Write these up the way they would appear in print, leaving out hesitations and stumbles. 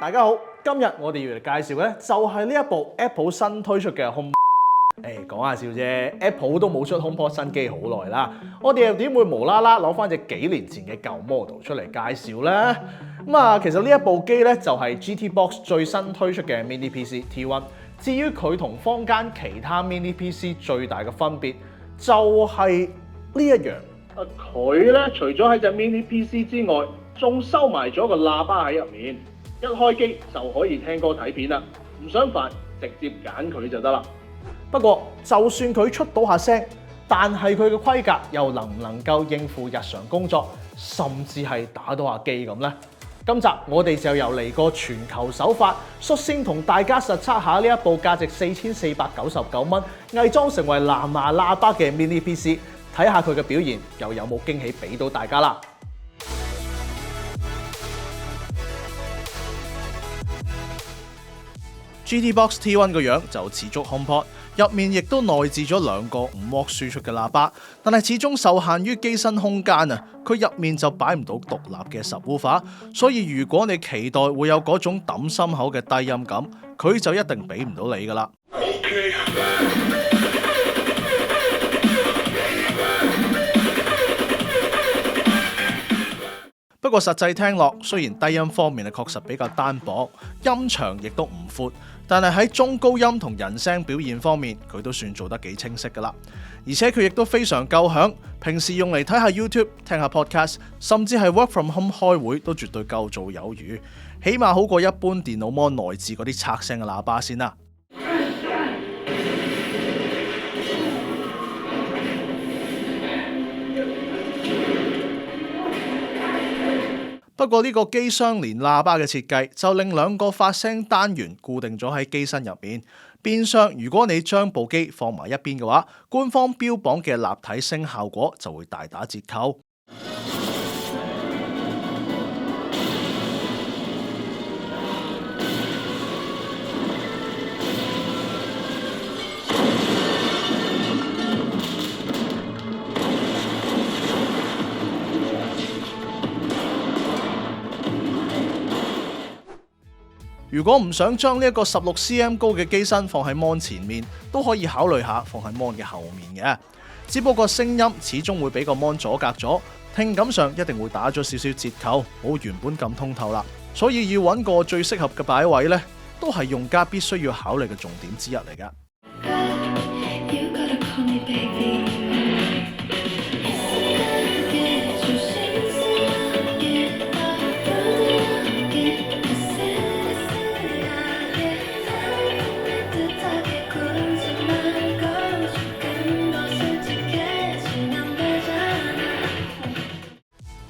大家好，今日我哋要嚟介紹嘅就係呢一部 Apple 新推出嘅 HomePod。講下笑啫 ，Apple 都冇出 HomePod 新機好耐啦，我哋又點會無啦啦攞翻隻幾年前嘅舊 model 出嚟介紹呢？其實呢一部機咧就係 GTBox 最新推出嘅 Mini PC T1。至於佢同坊間其他 Mini PC 最大嘅分別，就係呢一樣。佢咧除咗喺隻 Mini PC 之外，仲收埋咗個喇叭喺入面，一開機就可以聽歌睇片啦。唔想煩，直接揀佢就得啦。不過，就算佢出到下聲，但係佢嘅規格又能唔能夠應付日常工作，甚至係打到下機咁呢？今集我哋就由嚟個全球首發，率先同大家實測下呢一部價值4499蚊，偽裝成為藍牙喇叭嘅 Mini PC， 睇下佢嘅表現又有冇驚喜俾到大家啦。GTBox T1 個樣就似足 HomePod， 入面亦都內置咗兩個5W 輸出嘅喇叭，但係始終受限於機身空間啊，佢入面就擺唔到獨立嘅 subwoofer， 所以如果你期待會有嗰種揼心口嘅低音感，佢就一定俾唔到你噶啦。不過實際聽落，雖然低音方面確實比較單薄，音場亦都唔闊，但係喺中高音同人聲表現方面，佢都算做得幾清晰噶啦。而且佢亦都非常夠響，平時用嚟睇下 YouTube、聽下 Podcast， 甚至係 Work from Home 開會都絕對夠做有餘，起碼好過一般電腦模內置嗰啲拆聲嘅喇叭先啦。不過呢個機雙連喇叭嘅設計就令兩個發聲單元固定咗喺機身入面，變相如果你將部機放埋一邊嘅話，官方標榜嘅立體聲效果就會大打折扣。如果唔想將呢一個16cm 高嘅機身放喺 mon 前面，都可以考慮下放喺 mon 嘅後面嘅。只不過聲音始終會俾個 mon 阻隔咗，聽感上一定會打咗少少折扣，冇原本咁通透啦。所以要揾個最適合嘅擺位呢，都係用家必須要考慮嘅重點之一嚟㗎。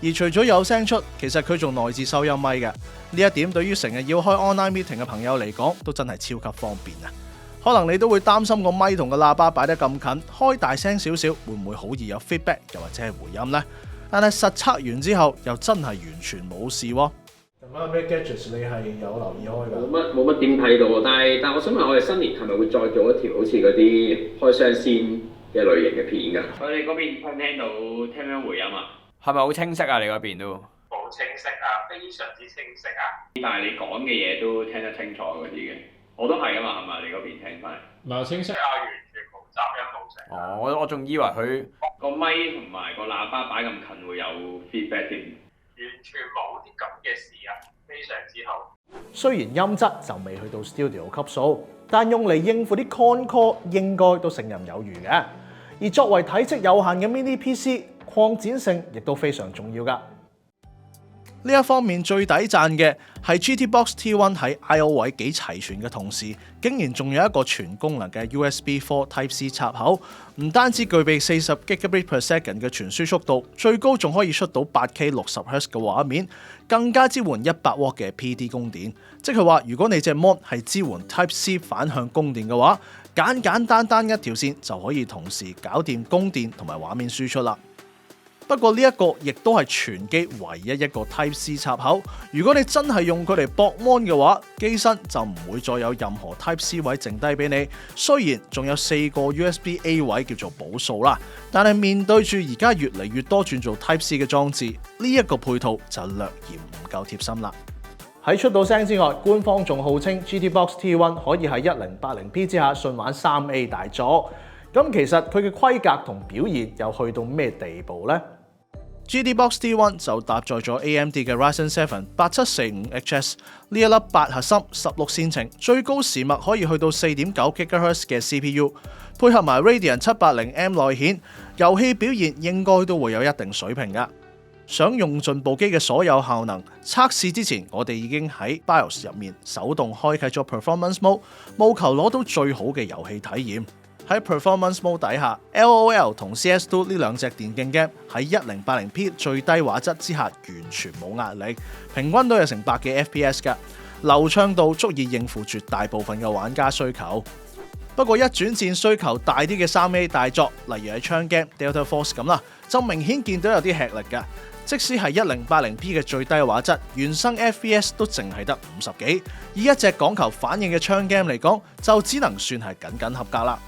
而除咗有聲出，其實佢仲內置收音咪嘅，呢一點對於成日要開 online meeting 嘅朋友嚟講，都真係超級方便啊！可能你都會擔心個咪同個喇叭擺得咁近，開大聲少少，會唔會好易有 feedback， 又或者係回音呢？但係實測完之後，又真係完全冇事喎。有咩 gadgets 你係有留意開㗎？冇乜點睇到喎，但係我想問，我哋新年係咪會再做一條好似嗰啲開箱先嘅類型嘅片㗎？佢哋嗰邊聽唔聽到聽咩回音啊？係咪好清晰啊？你嗰邊都好清晰啊，非常之清晰啊！但係你講嘅嘢都聽得清楚嗰啲嘅，我都係啊嘛，係咪？你嗰邊聽翻唔係清晰啊，完全冇雜音冇聲。哦，我仲以為佢個咪同埋個喇叭擺咁近會有 feedback 添，完全冇啲咁嘅事啊，非常之好。雖然音質就未去到 studio 級數，但用嚟應付啲 con call 應該都勝任有餘嘅。而作為體積有限嘅 Mini PC，擴展性亦都非常重要㗎。呢一方面最抵讚嘅係 GTBox T1 喺 I/O 位幾齊全嘅同時，竟然仲有一個全功能嘅 USB4 Type-C 插口，唔單止具備40 Gbps 嘅傳輸速度，最高仲可以出到 8K 60Hz 嘅畫面，更加支援100W 嘅 PD 供電。即係話，如果你隻 mon 係支援 Type-C 反向供電嘅話，簡單一條線就可以同時搞掂供電同埋畫面輸出啦。不過呢一個亦都係全機唯一一個 Type-C 插口，如果你真係用佢嚟駁 mon 嘅話，機身就唔會再有任何 Type-C 位剩低俾你。雖然仲有4個 USB-A 位叫做補數啦，但係面對住而家越嚟越多轉做 Type-C 嘅裝置，呢一個配套就略嫌唔夠貼心啦。喺出到聲之外，官方仲號稱 GTBox T1 可以喺 1080P 之下順玩 3A 大作。咁其實佢嘅規格同表現又去到咩地步呢？ GTBox T1 就搭載咗 AMD 嘅 Ryzen 7 8745HS 呢一粒8核心16線程，最高時脈可以去到 4.9 GHz 嘅 CPU， 配合埋 Radeon 780M 內顯，遊戲表現應該都會有一定水平㗎。想用盡部機嘅所有效能，測試之前我哋已經喺 BIOS 入面手動開啟咗 Performance Mode， 務求攞到最好嘅遊戲體驗。喺 Performance Mode 底下 ，LOL 同 CS2 呢兩隻電競 game 喺 1080P 最低畫質之下完全冇壓力，平均都有成100幾 FPS 㗎，流暢度足以應付絕大部分嘅玩家需求。不過一轉戰需求大啲嘅 3A 大作，例如係槍 game Delta Force 咁啦，就明顯見到有啲吃力㗎。即使係 1080P 嘅最低畫質，原生 FPS 都淨係得50幾，以一隻講求反應嘅槍 game 嚟講，就只能算係僅僅合格啦。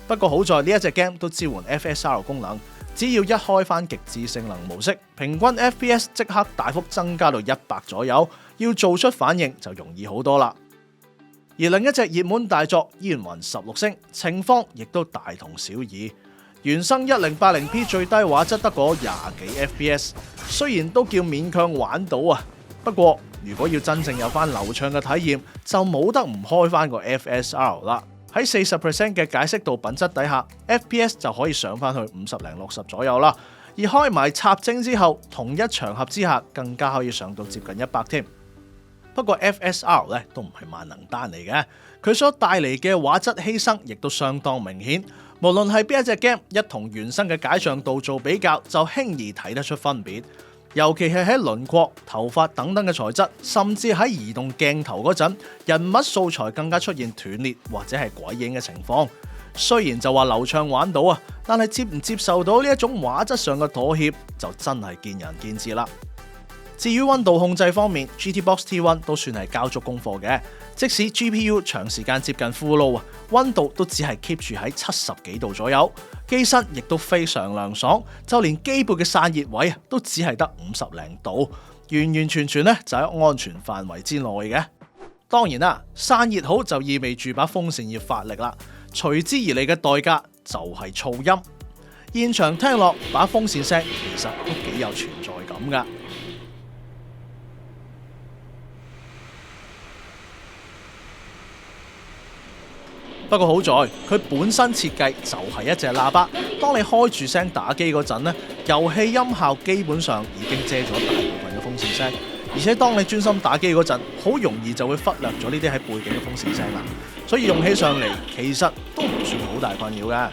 不過好在呢一隻 game 都支援 FSR 功能，只要一開返極致性能模式，平均 FPS 即刻大幅增加到100左右，要做出反應就容易好多啦。而另一隻熱門大作《煙雲16星》，情況亦都大同小異。原生 1080P 最低畫質得嗰20幾 FPS， 雖然都叫勉強玩到啊，不過如果要真正有返流暢嘅體驗，就冇得唔開返個 FSR 啦。喺40% 嘅解析度品質底下 ，FPS 就可以上返去50零60左右啦。而開埋插幀之後，同一場合之下更加可以上到接近100添。不過 FSR 咧都唔係萬能單嚟嘅，佢所帶嚟嘅畫質犧牲亦都相當明顯。無論係邊一隻 game， 一同原生嘅解像度做比較，就輕易睇得出分別。尤其係喺輪廓、頭髮等等嘅材質，甚至喺移動鏡頭嗰陣，人物素材更加出現斷裂或者係鬼影嘅情況。雖然就話流暢玩到啊，但係接唔接受到呢一種畫質上嘅妥協，就真係見仁見智啦。至於溫度控制方面 ，GTBox T1 都算係交足功課嘅。即使 GPU 長時間接近 full load 啊，溫度都只係 keep 住喺70幾度左右，機身亦都非常涼爽，就連機背嘅散熱位都只係得50零度，完完全全咧就喺安全範圍之內嘅。當然啦，散熱好就意味住把風扇要發力啦，隨之而嚟嘅代價就係噪音。現場聽落把風扇聲其實都幾有存在感噶。不過好在佢本身設計就係一隻喇叭，當你開住聲打機嗰陣咧，遊戲音效基本上已經遮咗大部分嘅風扇聲，而且當你專心打機嗰陣，好容易就會忽略咗呢啲喺背景嘅風扇聲啦。所以用起上嚟其實都唔算好大困擾嘅。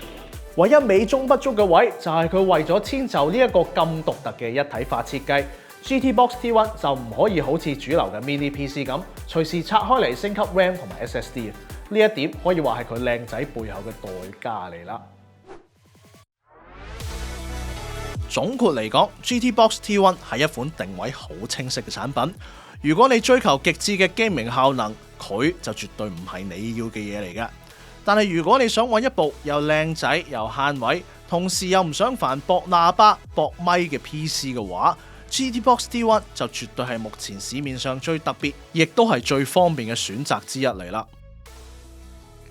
唯一美中不足嘅位就係佢為咗遷就呢一個咁獨特嘅一體化設計 ，GTBox T1 就唔可以好似主流嘅 Mini PC 咁，隨時拆開嚟升級 RAM 同埋 SSD。呢一點可以話係佢靚仔背後嘅代價嚟啦。總括嚟講 ，GTBox T1 係一款定位好清晰嘅產品。如果你追求極致嘅 gaming效能，佢就絕對唔係你要嘅嘢嚟㗎。但係如果你想揾一部又靚仔又慳位，同時又唔想煩駁喇叭、駁咪嘅 PC 嘅話， GTBox T1 就絕對係目前市面上最特別，亦都係最方便嘅選擇之一嚟啦。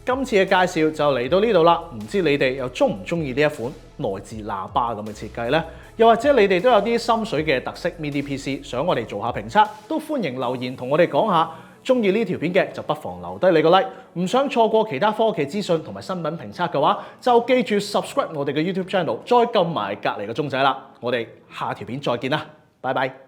今次嘅介紹就嚟到呢度啦，唔知你哋又中唔中意呢一款內置喇叭咁嘅設計呢？又或者你哋都有啲心水嘅特色 Mini PC， 想我哋做下評測，都歡迎留言同我哋講下。中意呢條片嘅就不妨留低你個 like， 唔想錯過其他科技資訊同埋新品評測嘅話，就記住 subscribe 我哋嘅 YouTube channel， 再撳埋隔離個鐘仔啦。我哋下條片再見啦，拜拜。